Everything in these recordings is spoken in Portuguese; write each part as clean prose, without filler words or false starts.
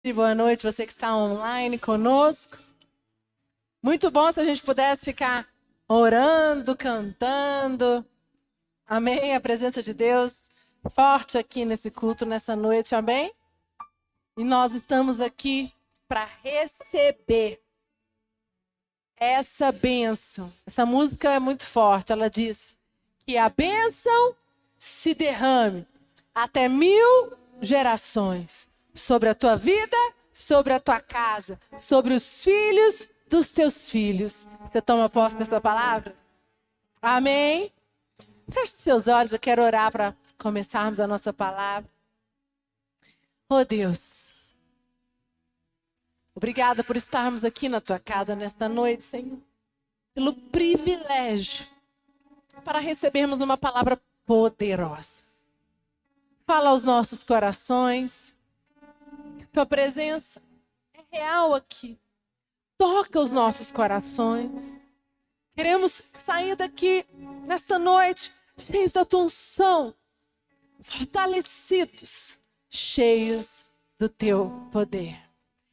Boa noite, você que está online conosco. Muito bom se a gente pudesse ficar orando, cantando. Amém? A presença de Deus forte aqui nesse culto, nessa noite, amém? E nós estamos aqui para receber essa bênção. Essa música é muito forte, ela diz que a bênção se derrame até 1000 gerações sobre a tua vida, sobre a tua casa, sobre os filhos dos teus filhos. Você toma posse dessa palavra? Amém? Feche seus olhos, eu quero orar para começarmos a nossa palavra. Oh Deus, obrigada por estarmos aqui na tua casa nesta noite, Senhor. Pelo privilégio para recebermos uma palavra poderosa. Fala aos nossos corações. Tua presença é real aqui. Toca os nossos corações. Queremos sair daqui nesta noite cheios da tua unção, fortalecidos, cheios do teu poder.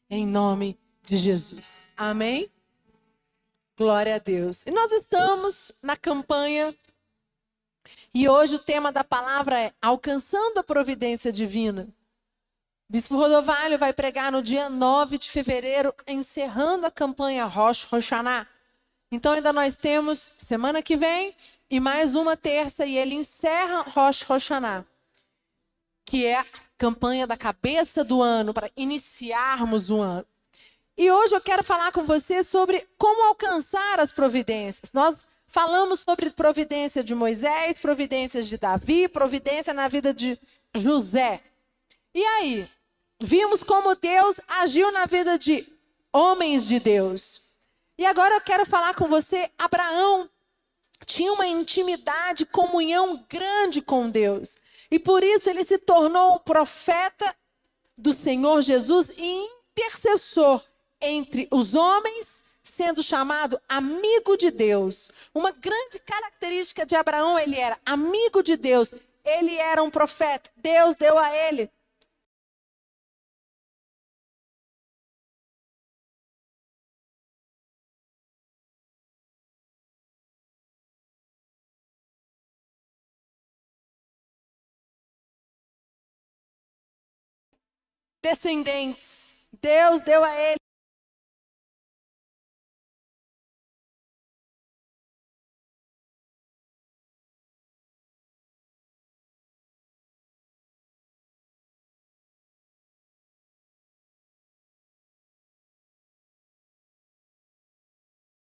Em nome de Jesus. Amém? Glória a Deus. E nós estamos na campanha e hoje o tema da palavra é Alcançando a Providência Divina. Bispo Rodovalho vai pregar no dia 9 de fevereiro, encerrando a campanha Rosh Hashanah. Então ainda nós temos semana que vem e mais uma terça e ele encerra Rosh Hashanah, que é a campanha da cabeça do ano, para iniciarmos o ano. E hoje eu quero falar com você sobre como alcançar as providências. Nós falamos sobre providência de Moisés, providências de Davi, providência na vida de José. E aí? Vimos como Deus agiu na vida de homens de Deus. E agora eu quero falar com você, Abraão tinha uma intimidade, comunhão grande com Deus. E por isso ele se tornou um profeta do Senhor Jesus e intercessor entre os homens, sendo chamado amigo de Deus. Uma grande característica de Abraão, ele era amigo de Deus. Ele era um profeta. Deus deu a ele descendentes. Deus deu a ele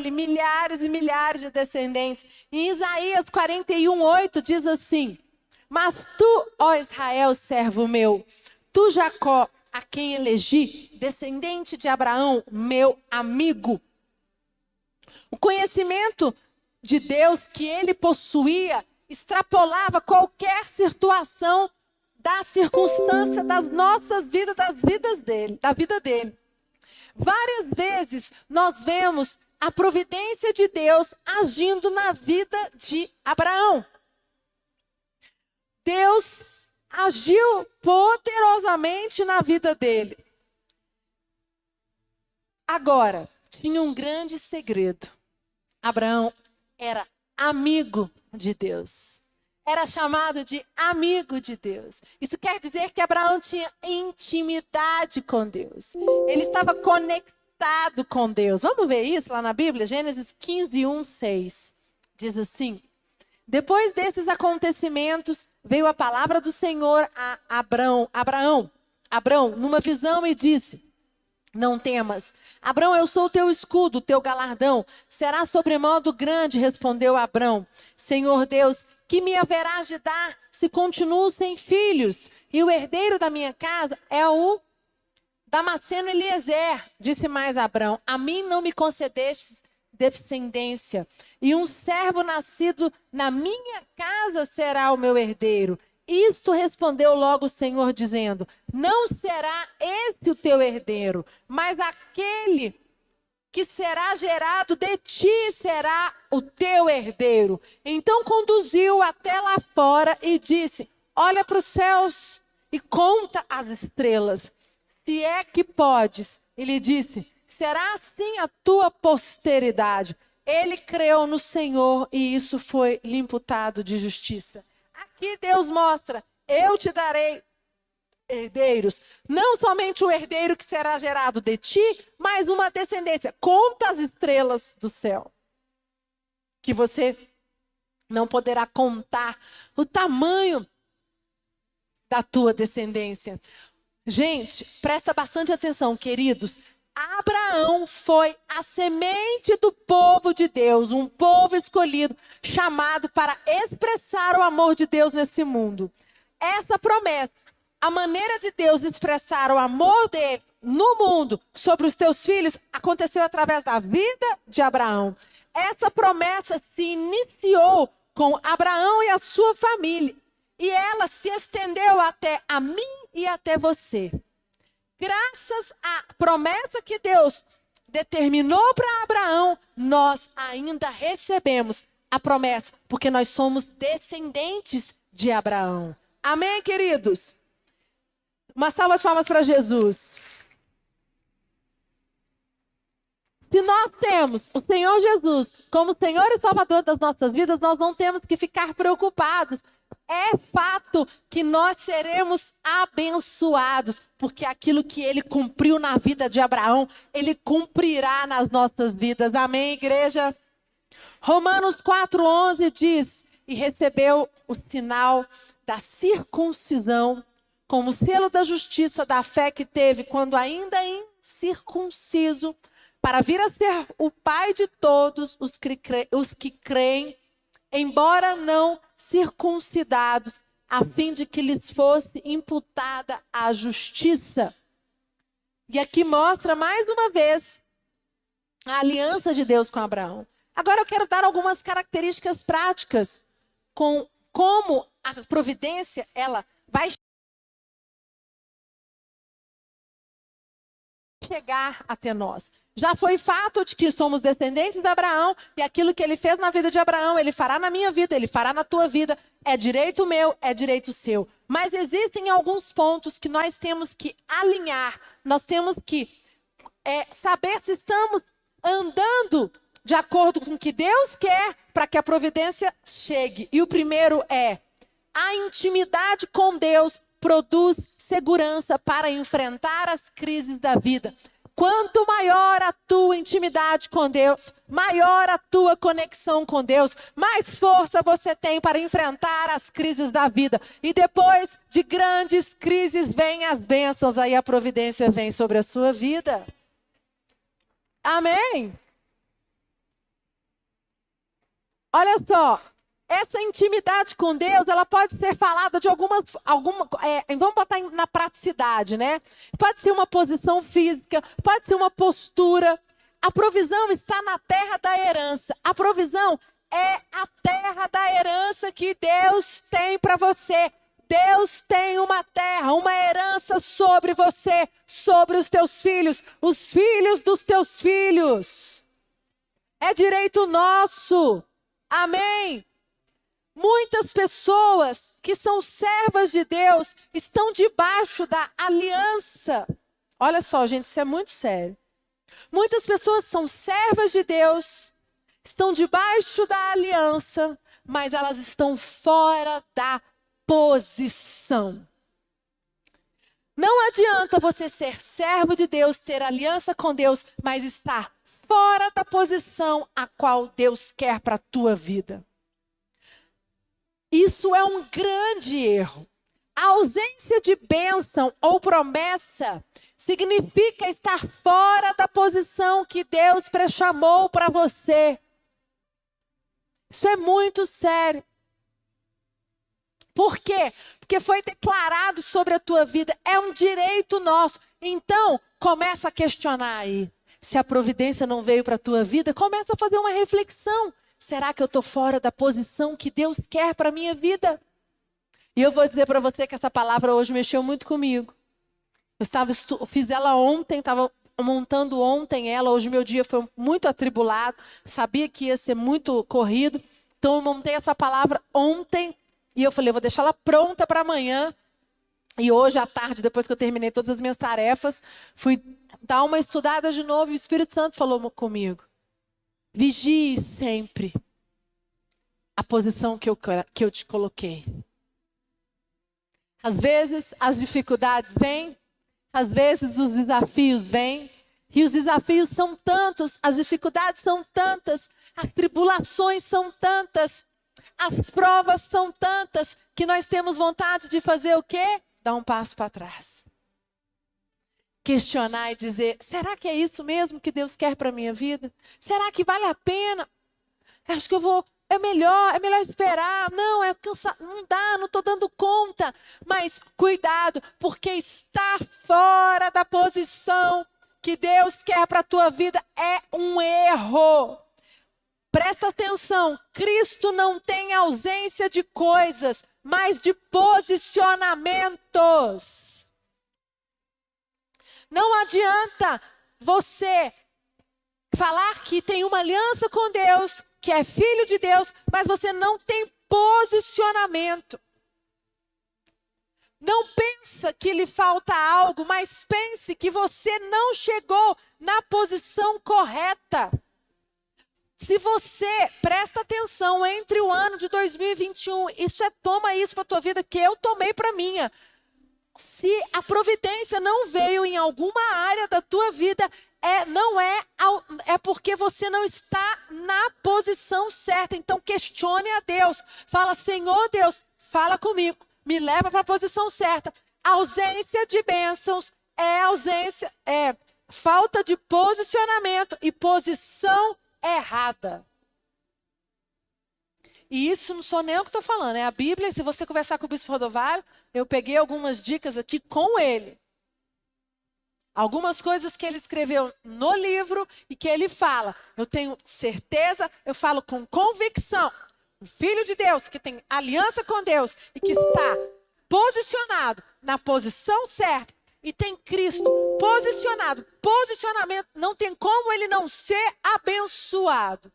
milhares e milhares de descendentes. Em Isaías 41:8 diz assim: Mas tu, ó Israel, servo meu, tu Jacó, a quem elegi, descendente de Abraão, meu amigo. O conhecimento de Deus que ele possuía extrapolava qualquer situação da circunstância das nossas vidas, das vidas dele, da vida dele. Várias vezes nós vemos a providência de Deus agindo na vida de Abraão. Deus agiu poderosamente na vida dele. Agora, tinha um grande segredo. Abraão era amigo de Deus. Era chamado de amigo de Deus. Isso quer dizer que Abraão tinha intimidade com Deus. Ele estava conectado com Deus. Vamos ver isso lá na Bíblia? Gênesis 15:1-6. Diz assim: Depois desses acontecimentos, veio a palavra do Senhor a Abraão, numa visão e disse: Não temas, Abraão, eu sou o teu escudo, o teu galardão será sobremodo grande, respondeu Abraão. Senhor Deus, que me haverás de dar se continuo sem filhos? E o herdeiro da minha casa é o Damasceno Eliezer. Disse mais Abraão: A mim não me concedestes descendência, e um servo nascido na minha casa será o meu herdeiro. Isto respondeu logo o Senhor, dizendo: Não será este o teu herdeiro, mas aquele que será gerado de ti será o teu herdeiro. Então conduziu até lá fora e disse: Olha para os céus e conta as estrelas, se é que podes. Ele disse, será assim a tua posteridade. Ele creu no Senhor e isso foi lhe imputado de justiça. Aqui Deus mostra, eu te darei herdeiros. Não somente o herdeiro que será gerado de ti, mas uma descendência. Conta as estrelas do céu. Que você não poderá contar o tamanho da tua descendência. Gente, presta bastante atenção, queridos. Abraão foi a semente do povo de Deus, um povo escolhido, chamado para expressar o amor de Deus nesse mundo. Essa promessa, a maneira de Deus expressar o amor dele no mundo sobre os teus filhos, aconteceu através da vida de Abraão. Essa promessa se iniciou com Abraão e a sua família. E ela se estendeu até a mim e até você. Graças à promessa que Deus determinou para Abraão, nós ainda recebemos a promessa, porque nós somos descendentes de Abraão. Amém, queridos? Uma salva de palmas para Jesus. Se nós temos o Senhor Jesus como Senhor e Salvador das nossas vidas, nós não temos que ficar preocupados. É fato que nós seremos abençoados, porque aquilo que ele cumpriu na vida de Abraão, ele cumprirá nas nossas vidas. Amém, igreja? Romanos 4:11 diz, e recebeu o sinal da circuncisão, como selo da justiça da fé que teve quando ainda incircunciso, para vir a ser o pai de todos os que creem, embora não circuncidados, a fim de que lhes fosse imputada a justiça. E aqui mostra mais uma vez a aliança de Deus com Abraão. Agora eu quero dar algumas características práticas com como a providência ela vai chegar até nós. Já foi fato de que somos descendentes de Abraão e aquilo que ele fez na vida de Abraão, ele fará na minha vida, ele fará na tua vida. É direito meu, é direito seu. Mas existem alguns pontos que nós temos que alinhar. Nós temos que saber se estamos andando de acordo com o que Deus quer para que a providência chegue. E o primeiro é: a intimidade com Deus produz segurança para enfrentar as crises da vida. Quanto maior a tua intimidade com Deus, maior a tua conexão com Deus, mais força você tem para enfrentar as crises da vida. E depois de grandes crises vêm as bênçãos, aí a providência vem sobre a sua vida. Amém? Olha só. Essa intimidade com Deus, ela pode ser falada de vamos botar na praticidade, né? Pode ser uma posição física, pode ser uma postura. A provisão está na terra da herança. A provisão é a terra da herança que Deus tem para você. Deus tem uma terra, uma herança sobre você, sobre os teus filhos, os filhos dos teus filhos. É direito nosso. Amém? Muitas pessoas que são servas de Deus estão debaixo da aliança. Olha só, gente, isso é muito sério. Muitas pessoas são servas de Deus, estão debaixo da aliança, mas elas estão fora da posição. Não adianta você ser servo de Deus, ter aliança com Deus, mas estar fora da posição a qual Deus quer para a tua vida. Isso é um grande erro. A ausência de bênção ou promessa significa estar fora da posição que Deus pré-chamou para você. Isso é muito sério. Por quê? Porque foi declarado sobre a tua vida. É um direito nosso. Então, começa a questionar aí. Se a providência não veio para a tua vida, começa a fazer uma reflexão. Será que eu estou fora da posição que Deus quer para a minha vida? E eu vou dizer para você que essa palavra hoje mexeu muito comigo. Eu fiz ela ontem, estava montando ontem ela. Hoje meu dia foi muito atribulado. Sabia que ia ser muito corrido. Então eu montei essa palavra ontem. E eu falei, vou deixar ela pronta para amanhã. E hoje à tarde, depois que eu terminei todas as minhas tarefas, fui dar uma estudada de novo e o Espírito Santo falou comigo. Vigie sempre a posição que eu te coloquei. Às vezes as dificuldades vêm, às vezes os desafios vêm, e os desafios são tantos, as dificuldades são tantas, as tribulações são tantas, as provas são tantas, que nós temos vontade de fazer o quê? Dar um passo para trás. Questionar e dizer, será que é isso mesmo que Deus quer para a minha vida? Será que vale a pena? Acho que é melhor esperar. Não, não dá, não estou dando conta. Mas cuidado, porque estar fora da posição que Deus quer para a tua vida é um erro. Presta atenção, Cristo não tem ausência de coisas, mas de posicionamentos. Não adianta você falar que tem uma aliança com Deus, que é filho de Deus, mas você não tem posicionamento. Não pensa que lhe falta algo, mas pense que você não chegou na posição correta. Se você presta atenção entre o ano de 2021, toma isso para a tua vida que eu tomei para a minha. Se a providência não veio em alguma área da tua vida, é porque você não está na posição certa. Então questione a Deus. Fala, Senhor Deus, fala comigo. Me leva para a posição certa. Ausência de bênçãos é falta de posicionamento e posição errada. E isso não sou nem eu que estou falando, é a Bíblia. Se você conversar com o Bispo Rodovalho, eu peguei algumas dicas aqui com ele. Algumas coisas que ele escreveu no livro e que ele fala. Eu tenho certeza, eu falo com convicção. O Filho de Deus que tem aliança com Deus e que está posicionado na posição certa e tem Cristo posicionado, posicionamento, não tem como ele não ser abençoado.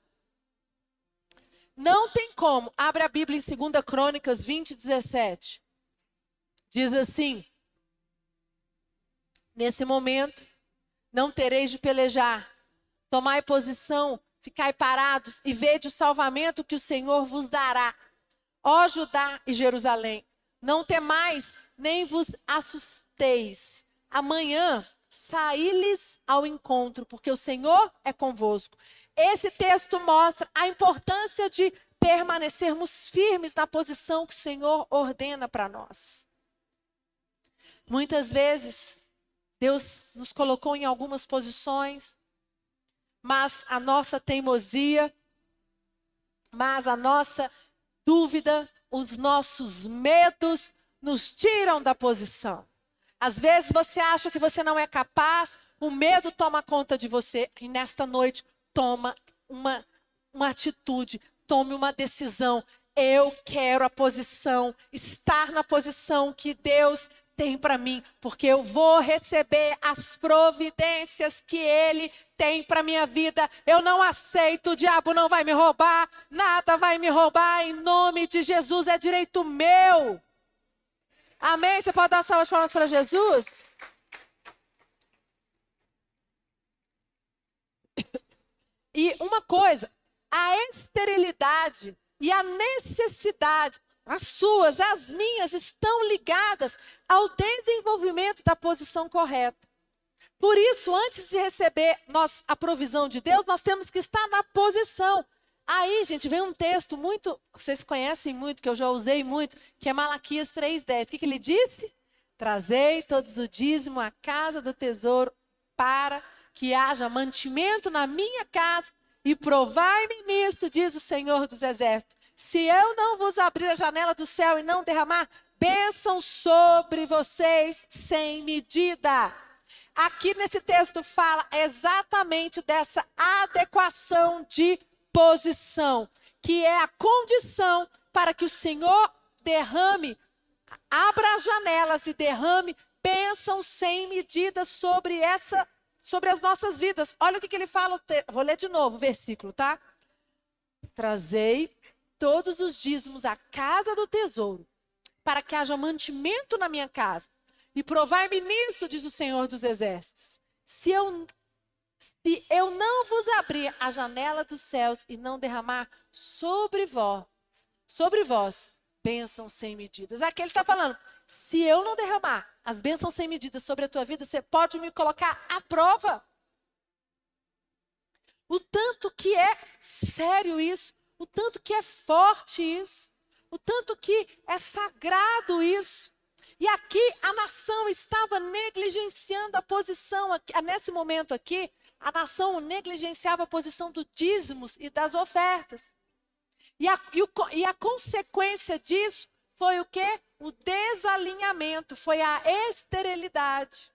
Não tem como. Abre a Bíblia em 2 Crônicas 20, 17. Diz assim: nesse momento, não tereis de pelejar. Tomai posição, ficai parados e vede o salvamento que o Senhor vos dará. Ó Judá e Jerusalém, não temais, nem vos assusteis. Amanhã saí-lhes ao encontro, porque o Senhor é convosco. Esse texto mostra a importância de permanecermos firmes na posição que o Senhor ordena para nós. Muitas vezes, Deus nos colocou em algumas posições, mas a nossa teimosia, mas a nossa dúvida, os nossos medos nos tiram da posição. Às vezes você acha que você não é capaz, o medo toma conta de você e nesta noite toma uma atitude, tome uma decisão. Eu quero a posição, estar na posição que Deus tem para mim, porque eu vou receber as providências que Ele tem para minha vida. Eu não aceito, o diabo não vai me roubar, nada vai me roubar, em nome de Jesus, é direito meu. Amém? Você pode dar salva de palmas para Jesus? E uma coisa, a esterilidade e a necessidade, as suas, as minhas, estão ligadas ao desenvolvimento da posição correta. Por isso, antes de receber a provisão de Deus, nós temos que estar na posição. Aí, gente, vem um texto muito, vocês conhecem muito, que eu já usei muito, que é Malaquias 3,10. O que ele disse? Trazei todos o dízimo à casa do tesouro para que haja mantimento na minha casa e provai-me nisto, diz o Senhor dos Exércitos. Se eu não vos abrir a janela do céu e não derramar bênção sobre vocês sem medida. Aqui nesse texto fala exatamente dessa adequação de posição, que é a condição para que o Senhor abra as janelas e derrame bênção sem medida sobre as nossas vidas. Olha o que ele fala, vou ler de novo o versículo, tá? Trazei todos os dízimos à casa do tesouro, para que haja mantimento na minha casa. E provai-me nisso, diz o Senhor dos Exércitos. Se eu não vos abrir a janela dos céus e não derramar sobre vós, bênçãos sem medidas. Aqui ele está falando, se eu não derramar as bênçãos sem medidas sobre a tua vida, você pode me colocar à prova. O tanto que é sério isso, o tanto que é forte isso, o tanto que é sagrado isso. E aqui a nação estava negligenciando a posição, nesse momento aqui, a nação negligenciava a posição dos dízimos e das ofertas. E a consequência disso foi o quê? O desalinhamento, foi a esterilidade.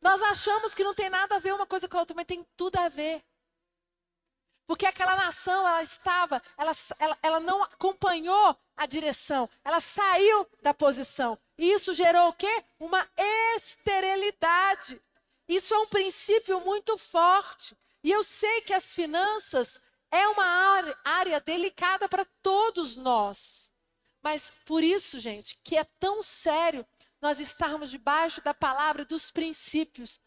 Nós achamos que não tem nada a ver uma coisa com a outra, mas tem tudo a ver. Porque aquela nação, ela não acompanhou a direção, ela saiu da posição. E isso gerou o quê? Uma esterilidade. Isso é um princípio muito forte. E eu sei que as finanças é uma área delicada para todos nós. Mas por isso, gente, que é tão sério nós estarmos debaixo da palavra dos princípios.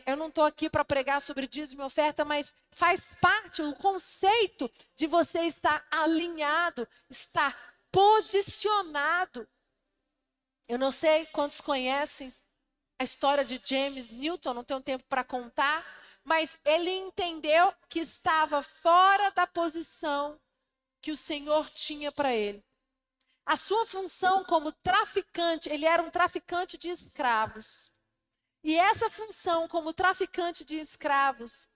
Eu não estou aqui para pregar sobre dízimo e oferta, mas faz parte o conceito de você estar alinhado, estar posicionado. Eu não sei quantos conhecem a história de James Newton, não tenho tempo para contar, mas ele entendeu que estava fora da posição que o Senhor tinha para ele. A sua função como traficante, ele era um traficante de escravos. E essa função como traficante de escravos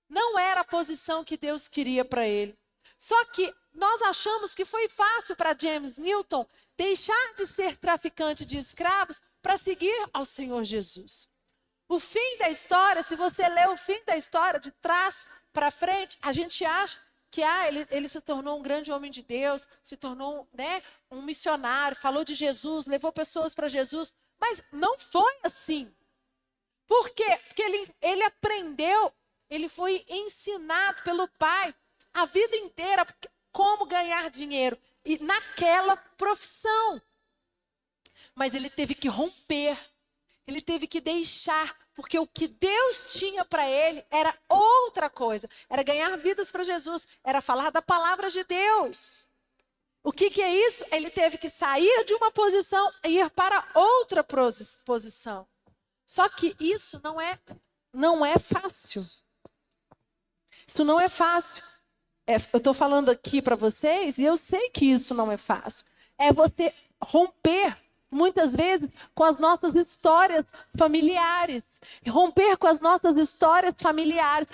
não era a posição que Deus queria para ele. Só que nós achamos que foi fácil para James Newton deixar de ser traficante de escravos para seguir ao Senhor Jesus. O fim da história, se você ler o fim da história de trás para frente, a gente acha que ele se tornou um grande homem de Deus, se tornou, um missionário, falou de Jesus, levou pessoas para Jesus, mas não foi assim. Por quê? Porque ele aprendeu, ele foi ensinado pelo pai a vida inteira como ganhar dinheiro e naquela profissão. Mas ele teve que romper, ele teve que deixar, porque o que Deus tinha para ele era outra coisa. Era ganhar vidas para Jesus, era falar da palavra de Deus. O que é isso? Ele teve que sair de uma posição e ir para outra posição. Só que isso não é fácil. Isso não é fácil. Eu estou falando aqui para vocês e eu sei que isso não é fácil. É você romper muitas vezes com as nossas histórias familiares. Romper com as nossas histórias familiares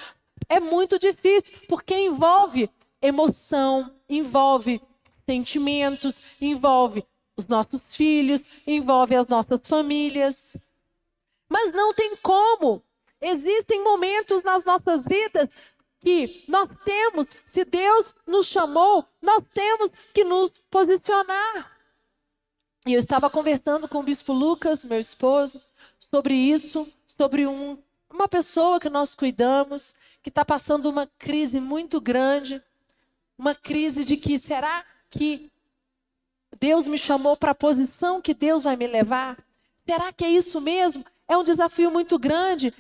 é muito difícil, porque envolve emoção, envolve sentimentos, envolve os nossos filhos, envolve as nossas famílias. Mas não tem como. Existem momentos nas nossas vidas que nós temos, se Deus nos chamou, nós temos que nos posicionar. E eu estava conversando com o bispo Lucas, meu esposo, sobre isso, sobre uma pessoa que nós cuidamos, que está passando uma crise muito grande, uma crise de que será que Deus me chamou para a posição que Deus vai me levar? Será que é isso mesmo? É um desafio muito grande.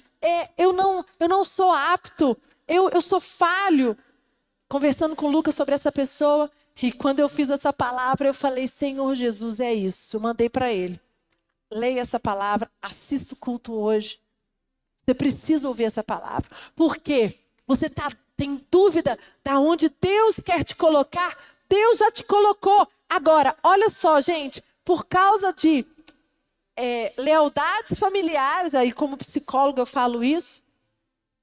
Eu não sou apto, eu sou falho. Conversando com o Lucas sobre essa pessoa, e quando eu fiz essa palavra, eu falei, Senhor Jesus, é isso. Eu mandei para ele. Leia essa palavra, assista o culto hoje. Você precisa ouvir essa palavra. Por quê? Você tem dúvida de onde Deus quer te colocar? Deus já te colocou. Agora, olha só, gente, por causa de lealdades familiares, aí como psicóloga eu falo isso,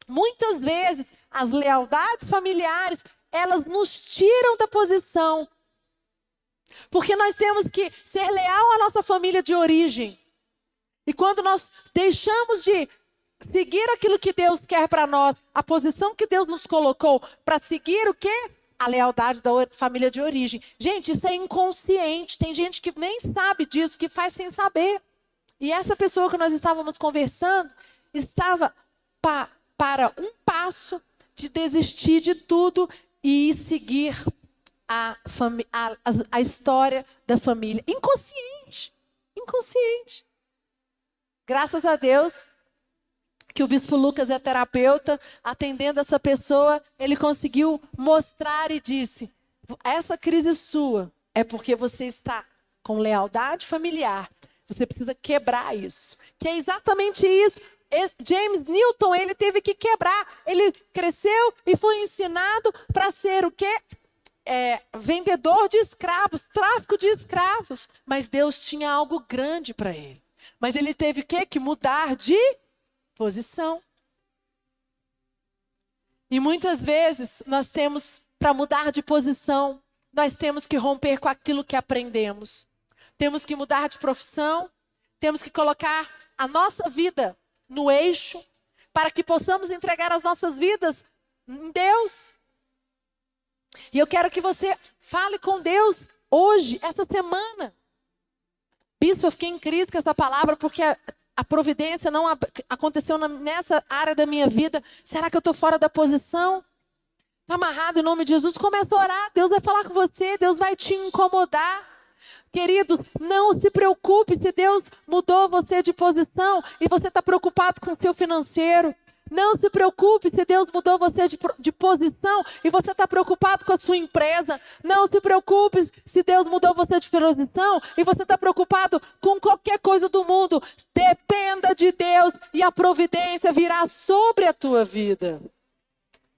muitas vezes as lealdades familiares, elas nos tiram da posição. Porque nós temos que ser leal à nossa família de origem. E quando nós deixamos de seguir aquilo que Deus quer para nós, a posição que Deus nos colocou, para seguir o quê? A lealdade da família de origem. Gente, isso é inconsciente. Tem gente que nem sabe disso, que faz sem saber. E essa pessoa que nós estávamos conversando, estava para um passo de desistir de tudo e seguir a história da família. Inconsciente. Inconsciente. Graças a Deus que o bispo Lucas é terapeuta, atendendo essa pessoa, ele conseguiu mostrar e disse: essa crise sua é porque você está com lealdade familiar. Você precisa quebrar isso. Que é exatamente isso. James Newton, ele teve que quebrar. Ele cresceu e foi ensinado para ser o quê? Vendedor de escravos, tráfico de escravos. Mas Deus tinha algo grande para ele. Mas ele teve o quê? Que mudar de posição. E muitas vezes nós temos, para mudar de posição, nós temos que romper com aquilo que aprendemos. Temos que mudar de profissão, temos que colocar a nossa vida no eixo, para que possamos entregar as nossas vidas em Deus. E eu quero que você fale com Deus hoje, essa semana. Bispo, eu fiquei em crise com essa palavra, porque a providência não aconteceu nessa área da minha vida. Será que eu estou fora da posição? Está amarrado em nome de Jesus? Começa a orar, Deus vai falar com você, Deus vai te incomodar. Queridos, não se preocupe se Deus mudou você de posição e você está preocupado com o seu financeiro. Não se preocupe se Deus mudou você de posição e você está preocupado com a sua empresa. Não se preocupe se Deus mudou você de posição e você está preocupado com qualquer coisa do mundo. Dependa de Deus e a providência virá sobre a tua vida.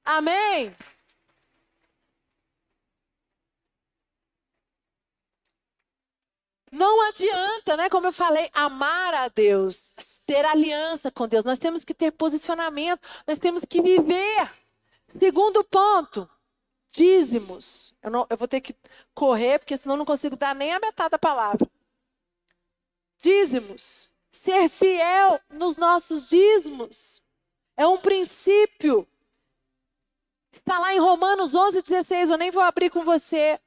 Amém? Não adianta, né? Como eu falei, amar a Deus, ter aliança com Deus. Nós temos que ter posicionamento, nós temos que viver. Segundo ponto, dízimos. Eu vou ter que correr, porque senão eu não consigo dar nem a metade da palavra. Dízimos. Ser fiel nos nossos dízimos. É um princípio. Está lá em Romanos 11:16, eu nem vou abrir com você.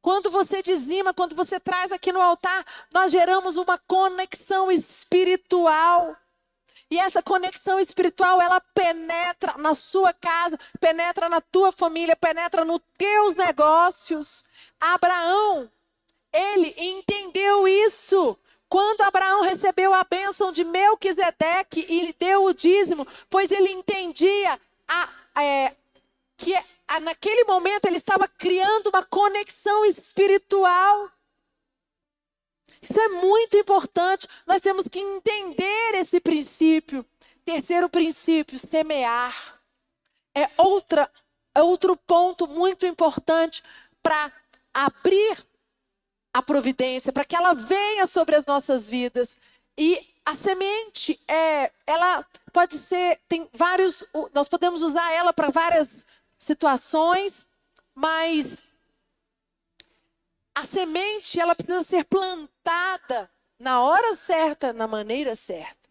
Quando você dizima, quando você traz aqui no altar, nós geramos uma conexão espiritual. E essa conexão espiritual, ela penetra na sua casa, penetra na tua família, penetra nos teus negócios. Abraão, ele entendeu isso. Quando Abraão recebeu a bênção de Melquisedeque e deu o dízimo, pois ele entendia que naquele momento ele estava criando uma conexão espiritual. Isso é muito importante. Nós temos que entender esse princípio. Terceiro princípio, semear. É outro ponto muito importante para abrir a providência, para que ela venha sobre as nossas vidas. E a semente, ela pode ser, nós podemos usar ela para várias situações, mas a semente, ela precisa ser plantada na hora certa, na maneira certa.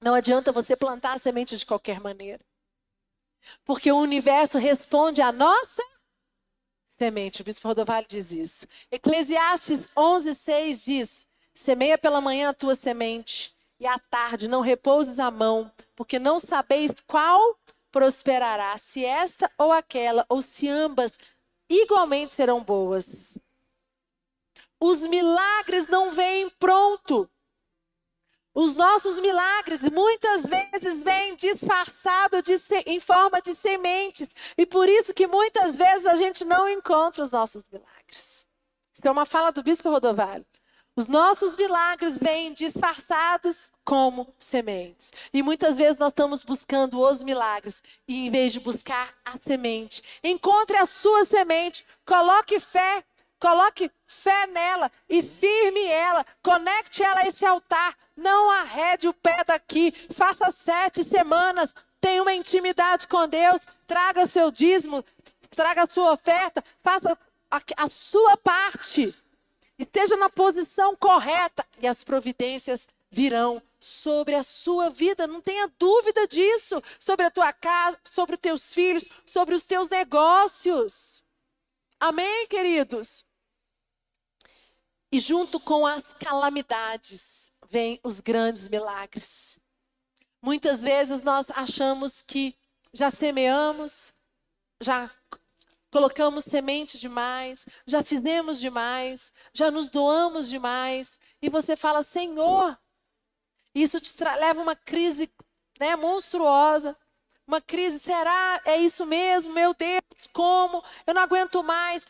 Não adianta você plantar a semente de qualquer maneira. Porque o universo responde à nossa semente. O bispo Rodovalho diz isso. Eclesiastes 11:6 diz: semeia pela manhã a tua semente, e à tarde não repouses a mão, porque não sabeis qual prosperará, se esta ou aquela, ou se ambas igualmente serão boas. Os milagres não vêm pronto. Os nossos milagres muitas vezes vêm disfarçados em forma de sementes. E por isso que muitas vezes a gente não encontra os nossos milagres. Isso é uma fala do bispo Rodovalho. Os nossos milagres vêm disfarçados como sementes. E muitas vezes nós estamos buscando os milagres, e em vez de buscar a semente, encontre a sua semente, coloque fé nela e firme ela, conecte ela a esse altar, não arrede o pé daqui, faça 7 semanas, tenha uma intimidade com Deus, traga seu dízimo, traga a sua oferta, faça a sua parte. Esteja na posição correta e as providências virão sobre a sua vida. Não tenha dúvida disso. Sobre a tua casa, sobre os teus filhos, sobre os teus negócios. Amém, queridos? E junto com as calamidades, vêm os grandes milagres. Muitas vezes nós achamos que já semeamos, já colocamos semente demais, já fizemos demais, já nos doamos demais. E você fala, Senhor, isso te leva a uma crise, né, monstruosa. Uma crise, será? É isso mesmo? Meu Deus, como? Eu não aguento mais.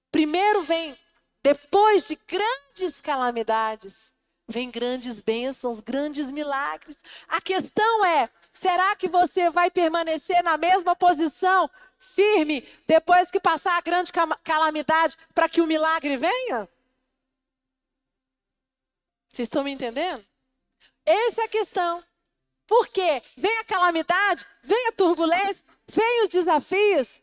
Primeiro vem, depois de grandes calamidades, vem grandes bênçãos, grandes milagres. A questão é, será que você vai permanecer na mesma posição, firme, depois que passar a grande calamidade, para que o milagre venha? Vocês estão me entendendo? Essa é a questão. Porque vem a calamidade, vem a turbulência, vem os desafios.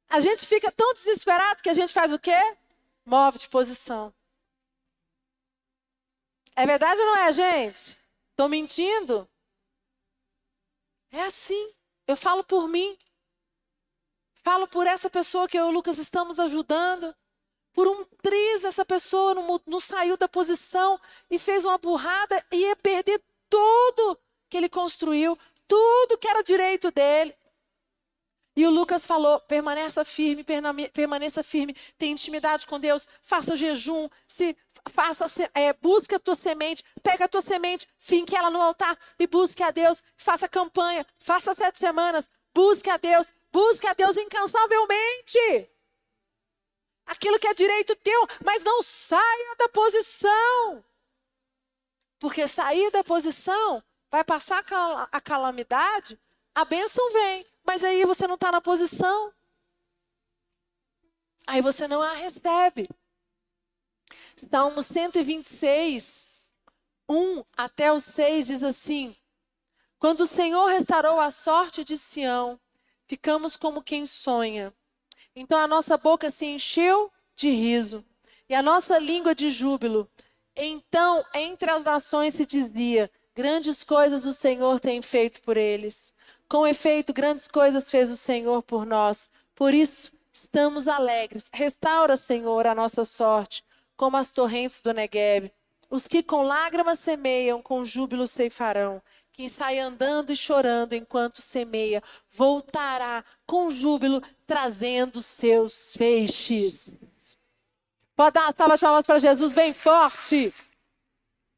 A gente fica tão desesperado que a gente faz o quê? Move de posição. É verdade ou não é, gente? Estou mentindo? É assim. Eu falo por mim. Falo por essa pessoa que eu e o Lucas estamos ajudando. Por um triz, essa pessoa não saiu da posição e fez uma burrada e ia perder tudo que ele construiu, tudo que era direito dele. E o Lucas falou, permaneça firme, tenha intimidade com Deus, faça jejum, busque a tua semente, pega a tua semente, finque ela no altar e busque a Deus, faça campanha, faça 7 semanas, busque a Deus incansavelmente. Aquilo que é direito teu, mas não saia da posição. Porque sair da posição, vai passar a calamidade, a bênção vem. Mas aí você não está na posição. Aí você não a recebe. Salmo 126, 1 até o 6 diz assim: quando o Senhor restaurou a sorte de Sião, ficamos como quem sonha. Então a nossa boca se encheu de riso e a nossa língua de júbilo. Então entre as nações se dizia: grandes coisas o Senhor tem feito por eles. Com efeito, grandes coisas fez o Senhor por nós. Por isso, estamos alegres. Restaura, Senhor, a nossa sorte, como as torrentes do Neguebe. Os que com lágrimas semeiam, com júbilo ceifarão. Quem sai andando e chorando enquanto semeia, voltará com júbilo, trazendo seus feixes. Pode dar uma salva de palmas para Jesus bem forte.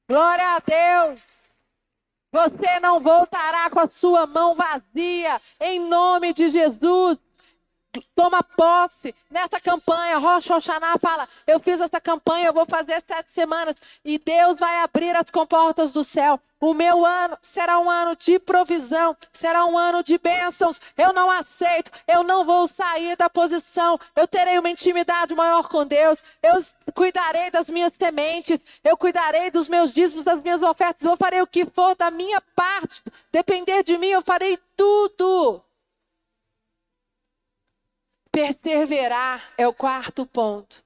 Glória a Deus. Você não voltará com a sua mão vazia, em nome de Jesus. Toma posse nessa campanha. Rosh Hashanah fala, eu fiz essa campanha, eu vou fazer 7 semanas. E Deus vai abrir as comportas do céu. O meu ano será um ano de provisão, será um ano de bênçãos. Eu não aceito, eu não vou sair da posição. Eu terei uma intimidade maior com Deus. Eu cuidarei das minhas sementes, eu cuidarei dos meus dízimos, das minhas ofertas. Eu farei o que for da minha parte. Depender de mim, eu farei tudo. Perseverar é o 4º ponto.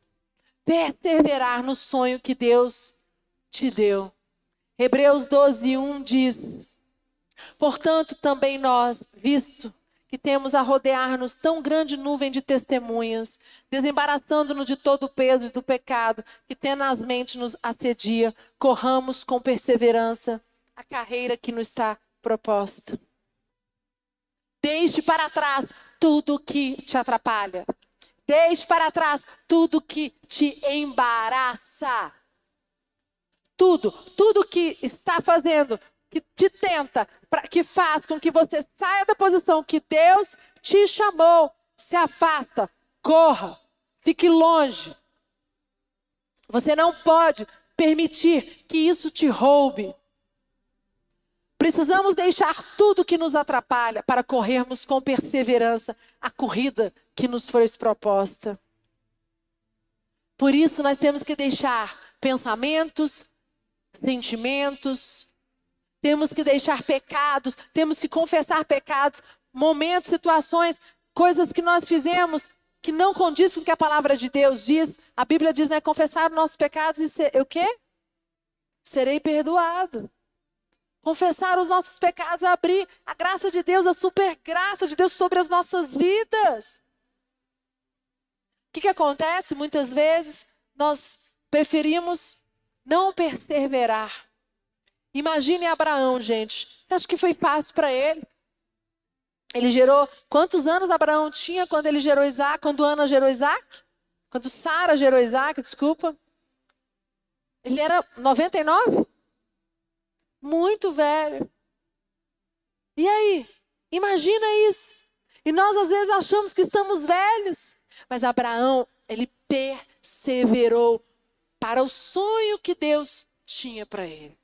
Perseverar no sonho que Deus te deu. Hebreus 12:1 diz: portanto, também nós, visto que temos a rodear-nos tão grande nuvem de testemunhas, desembaraçando-nos de todo o peso e do pecado que tenazmente nos assedia, corramos com perseverança a carreira que nos está proposta. Deixe para trás tudo que te atrapalha. Deixe para trás tudo que te embaraça. Tudo que está fazendo, que te tenta, que faz com que você saia da posição que Deus te chamou, se afasta, corra, fique longe. Você não pode permitir que isso te roube. Precisamos deixar tudo que nos atrapalha para corrermos com perseverança a corrida que nos foi proposta. Por isso nós temos que deixar pensamentos, sentimentos, temos que deixar pecados, temos que confessar pecados, momentos, situações, coisas que nós fizemos que não condiz com o que a palavra de Deus diz. A Bíblia diz, né, confessar os nossos pecados e o quê? Serei perdoado. Confessar os nossos pecados, abrir a graça de Deus, a super graça de Deus sobre as nossas vidas. O que acontece? Muitas vezes nós preferimos não perseverar. Imagine Abraão, gente. Você acha que foi fácil para ele? Ele gerou... Quantos anos Abraão tinha quando ele gerou Isaac? Quando Ana gerou Isaac? Quando Sara gerou Isaac, desculpa. Ele era 99? Muito velho. E aí? Imagina isso. E nós às vezes achamos que estamos velhos. Mas Abraão, ele perseverou para o sonho que Deus tinha para ele.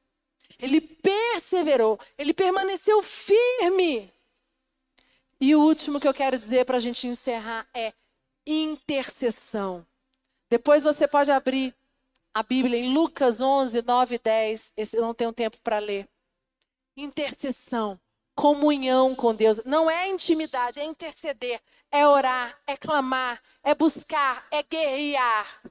Ele perseverou, ele permaneceu firme. E o último que eu quero dizer para a gente encerrar é intercessão. Depois você pode abrir a Bíblia em Lucas 11, 9 e 10. Esse eu não tenho tempo para ler. Intercessão, comunhão com Deus. Não é intimidade, é interceder, é orar, é clamar, é buscar, é guerrear.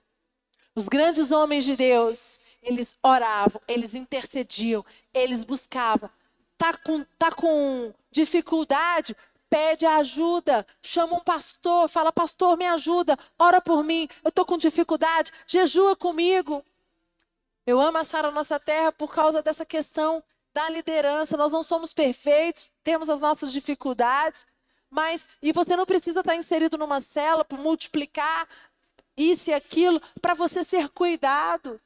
Os grandes homens de Deus, eles oravam, eles intercediam, eles buscavam. Tá com dificuldade? Pede ajuda, chama um pastor, fala, pastor, me ajuda, ora por mim, eu estou com dificuldade, jejua comigo. Eu amo a Sara Nossa Terra por causa dessa questão da liderança. Nós não somos perfeitos, temos as nossas dificuldades, e você não precisa estar inserido numa célula para multiplicar isso e aquilo, para você ser cuidado.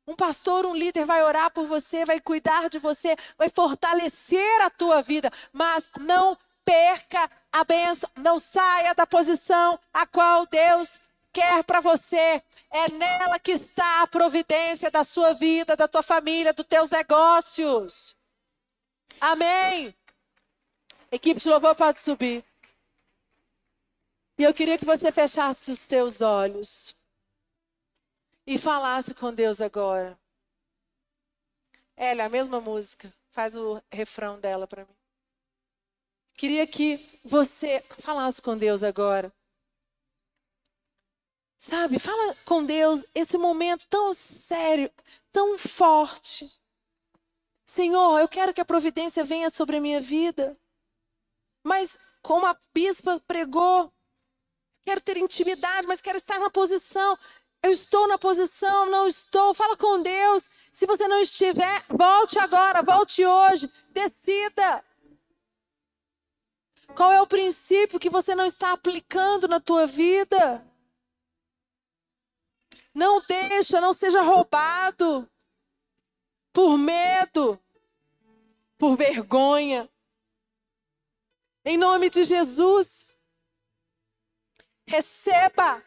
Um pastor, um líder vai orar por você, vai cuidar de você, vai fortalecer a tua vida, mas não perca a bênção, não saia da posição a qual Deus quer para você. É nela que está a providência da sua vida, da tua família, dos teus negócios. Amém? Equipe de louvor pode subir. E eu queria que você fechasse os teus olhos e falasse com Deus agora. Ela, a mesma música. Faz o refrão dela para mim. Queria que você falasse com Deus agora. Sabe, fala com Deus esse momento tão sério, tão forte. Senhor, eu quero que a providência venha sobre a minha vida. Mas como a bispa pregou, quero ter intimidade, mas quero estar na posição. Eu estou na posição, não estou. Fala com Deus. Se você não estiver, volte agora, volte hoje. Decida. Qual é o princípio que você não está aplicando na tua vida? Não deixa, não seja roubado. Por medo. Por vergonha. Em nome de Jesus. Receba.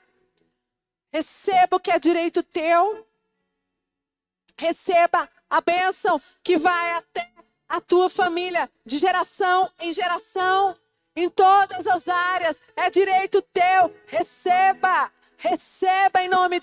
Receba o que é direito teu. Receba a bênção que vai até a tua família, de geração em geração, em todas as áreas. É direito teu. Receba. Receba em nome de